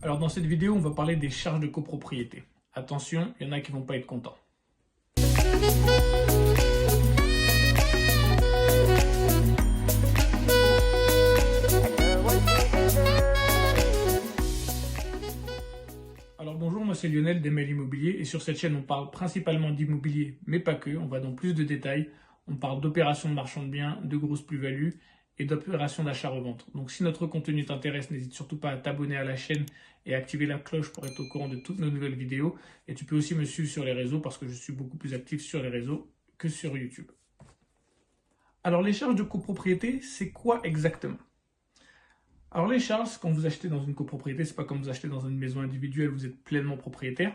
Alors dans cette vidéo, on va parler des charges de copropriété. Attention, il y en a qui vont pas être contents. Alors bonjour, moi c'est Lionel d'Emel Immobilier et sur cette chaîne on parle principalement d'immobilier, mais pas que, on va dans plus de détails. On parle d'opérations de marchand de biens, de grosses plus-values et d'opérations d'achat-revente. Donc si notre contenu t'intéresse, n'hésite surtout pas à t'abonner à la chaîne et à activer la cloche pour être au courant de toutes nos nouvelles vidéos. Et tu peux aussi me suivre sur les réseaux parce que je suis beaucoup plus actif sur les réseaux que sur YouTube. Alors les charges de copropriété, c'est quoi exactement? Alors les charges, quand vous achetez dans une copropriété, c'est pas comme vous achetez dans une maison individuelle, vous êtes pleinement propriétaire.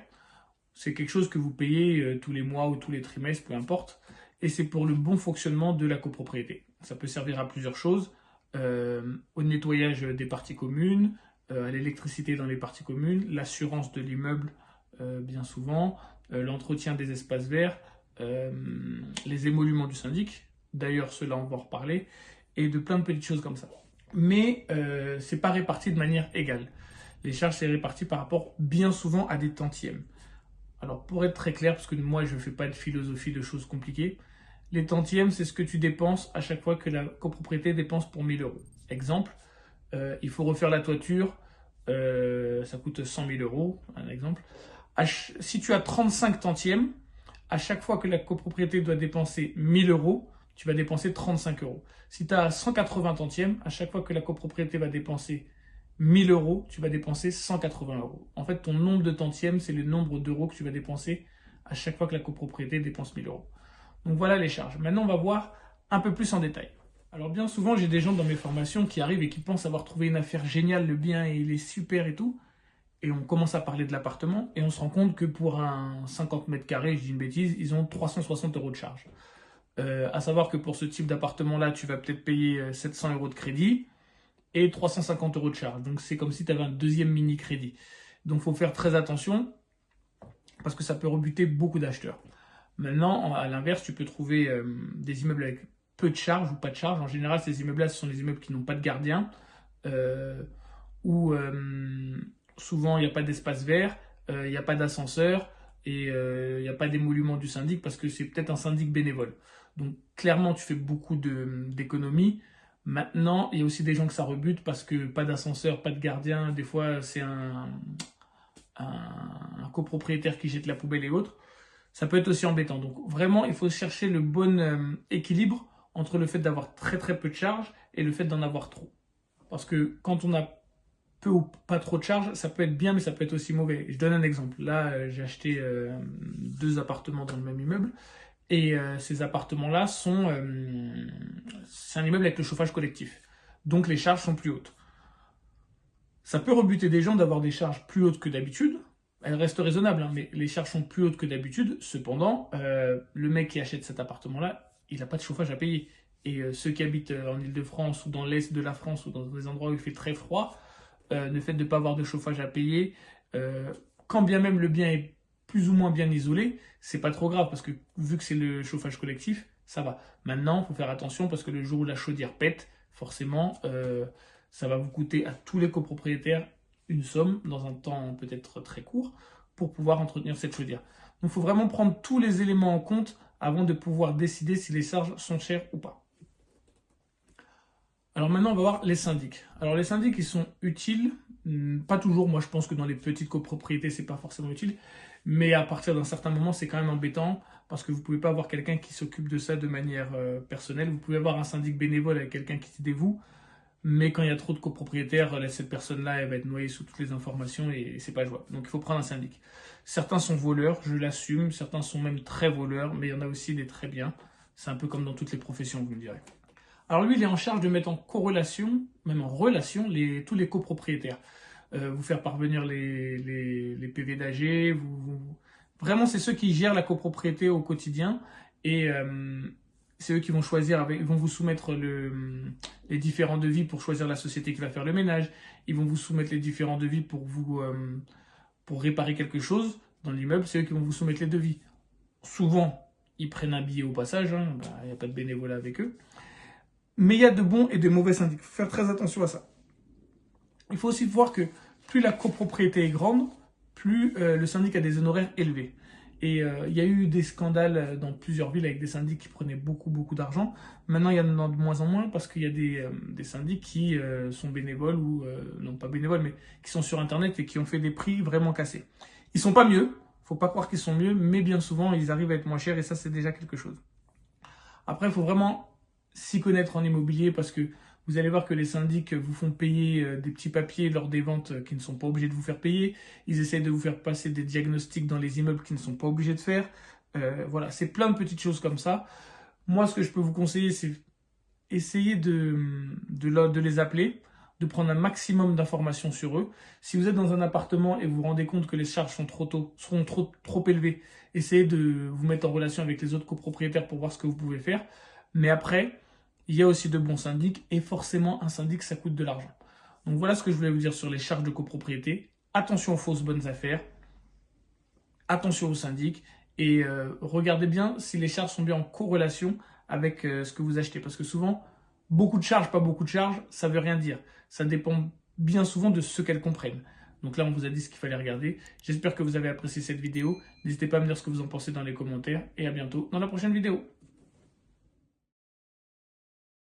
C'est quelque chose que vous payez tous les mois ou tous les trimestres, peu importe. Et c'est pour le bon fonctionnement de la copropriété. Ça peut servir à plusieurs choses, au nettoyage des parties communes, à l'électricité dans les parties communes, l'assurance de l'immeuble bien souvent, l'entretien des espaces verts, les émoluments du syndic, d'ailleurs cela on va en reparler, et de plein de petites choses comme ça. Mais ce n'est pas réparti de manière égale. Les charges sont réparties par rapport bien souvent à des tantièmes. Alors pour être très clair, parce que moi je ne fais pas de philosophie de choses compliquées, les tantièmes c'est ce que tu dépenses à chaque fois que la copropriété dépense pour 1000 euros. Exemple, il faut refaire la toiture, ça coûte 100 000 euros, un exemple. Si tu as 35 tantièmes, à chaque fois que la copropriété doit dépenser 1000 euros, tu vas dépenser 35 euros. Si tu as 180 tantièmes, à chaque fois que la copropriété va dépenser 1000 euros, tu vas dépenser 180 euros. En fait, ton nombre de tantièmes, c'est le nombre d'euros que tu vas dépenser à chaque fois que la copropriété dépense 1000 euros. Donc voilà les charges. Maintenant, on va voir un peu plus en détail. Alors bien souvent, j'ai des gens dans mes formations qui arrivent et qui pensent avoir trouvé une affaire géniale, le bien il est super et tout. Et on commence à parler de l'appartement et on se rend compte que pour un 50 mètres carrés, je dis une bêtise, ils ont 360 euros de charge. À savoir que pour ce type d'appartement-là, tu vas peut-être payer 700 euros de crédit et 350 euros de charge. Donc c'est comme si tu avais un deuxième mini-crédit. Donc il faut faire très attention parce que ça peut rebuter beaucoup d'acheteurs. Maintenant, à l'inverse, tu peux trouver des immeubles avec peu de charges ou pas de charges. En général, ces immeubles-là, ce sont des immeubles qui n'ont pas de gardien, où souvent il n'y a pas d'espace vert, il n'y a pas d'ascenseur et il n'y a pas d'émolument du syndic parce que c'est peut-être un syndic bénévole. Donc clairement, tu fais beaucoup d'économies. Maintenant, il y a aussi des gens que ça rebute parce que pas d'ascenseur, pas de gardien. Des fois, c'est un copropriétaire qui jette la poubelle et autres. Ça peut être aussi embêtant. Donc vraiment, il faut chercher le bon équilibre entre le fait d'avoir très très peu de charges et le fait d'en avoir trop. Parce que quand on a peu ou pas trop de charges, ça peut être bien, mais ça peut être aussi mauvais. Je donne un exemple. Là, j'ai acheté 2 appartements dans le même immeuble. Et ces appartements-là c'est un immeuble avec le chauffage collectif. Donc les charges sont plus hautes. Ça peut rebuter des gens d'avoir des charges plus hautes que d'habitude. Elles restent raisonnables, hein, mais les charges sont plus hautes que d'habitude. Cependant, le mec qui achète cet appartement-là, il n'a pas de chauffage à payer. Et ceux qui habitent en Île-de-France ou dans l'Est de la France ou dans des endroits où il fait très froid, le fait de ne pas avoir de chauffage à payer, quand bien même le bien est plus ou moins bien isolé, c'est pas trop grave parce que vu que c'est le chauffage collectif, ça va. Maintenant, il faut faire attention parce que le jour où la chaudière pète, forcément, ça va vous coûter à tous les copropriétaires une somme dans un temps peut-être très court pour pouvoir entretenir cette chaudière. Donc il faut vraiment prendre tous les éléments en compte avant de pouvoir décider si les charges sont chères ou pas. Alors maintenant, on va voir les syndics. Alors les syndics, ils sont utiles, pas toujours. Moi, je pense que dans les petites copropriétés, c'est pas forcément utile. Mais à partir d'un certain moment, c'est quand même embêtant parce que vous pouvez pas avoir quelqu'un qui s'occupe de ça de manière personnelle. Vous pouvez avoir un syndic bénévole avec quelqu'un qui s'y dévoue. Mais quand il y a trop de copropriétaires, cette personne-là, elle va être noyée sous toutes les informations et c'est pas jouable. Donc il faut prendre un syndic. Certains sont voleurs, je l'assume. Certains sont même très voleurs, mais il y en a aussi des très bien. C'est un peu comme dans toutes les professions, vous me direz. Alors lui, il est en charge de mettre en corrélation, même en relation, tous les copropriétaires. Vous faire parvenir les PV d'AG. Vraiment, c'est ceux qui gèrent la copropriété au quotidien. Et c'est eux qui vont choisir, ils vont vous soumettre les différents devis pour choisir la société qui va faire le ménage. Ils vont vous soumettre les différents devis pour réparer quelque chose dans l'immeuble. C'est eux qui vont vous soumettre les devis. Souvent, ils prennent un billet au passage. Il n'y a pas de bénévolat avec eux. Mais il y a de bons et de mauvais syndics. Il faut faire très attention à ça. Il faut aussi voir que plus la copropriété est grande, plus le syndic a des honoraires élevés. Et il y a eu des scandales dans plusieurs villes avec des syndics qui prenaient beaucoup d'argent. Maintenant, il y en a de moins en moins parce qu'il y a des syndics qui sont bénévoles ou, non pas bénévoles, mais qui sont sur Internet et qui ont fait des prix vraiment cassés. Ils sont pas mieux, faut pas croire qu'ils sont mieux, mais bien souvent, ils arrivent à être moins chers et ça, c'est déjà quelque chose. Après, il faut vraiment s'y connaître en immobilier parce que vous allez voir que les syndics vous font payer des petits papiers lors des ventes qui ne sont pas obligés de vous faire payer. Ils essayent de vous faire passer des diagnostics dans les immeubles qui ne sont pas obligés de faire. Voilà, c'est plein de petites choses comme ça. Moi, ce que je peux vous conseiller, c'est essayer de les appeler, de prendre un maximum d'informations sur eux. Si vous êtes dans un appartement et vous vous rendez compte que les charges seront trop élevées, essayez de vous mettre en relation avec les autres copropriétaires pour voir ce que vous pouvez faire. Mais après, il y a aussi de bons syndics et forcément un syndic, ça coûte de l'argent. Donc voilà ce que je voulais vous dire sur les charges de copropriété. Attention aux fausses bonnes affaires, attention aux syndics et regardez bien si les charges sont bien en corrélation avec ce que vous achetez. Parce que souvent, beaucoup de charges, pas beaucoup de charges, ça veut rien dire. Ça dépend bien souvent de ce qu'elles comprennent. Donc là, on vous a dit ce qu'il fallait regarder. J'espère que vous avez apprécié cette vidéo. N'hésitez pas à me dire ce que vous en pensez dans les commentaires et à bientôt dans la prochaine vidéo.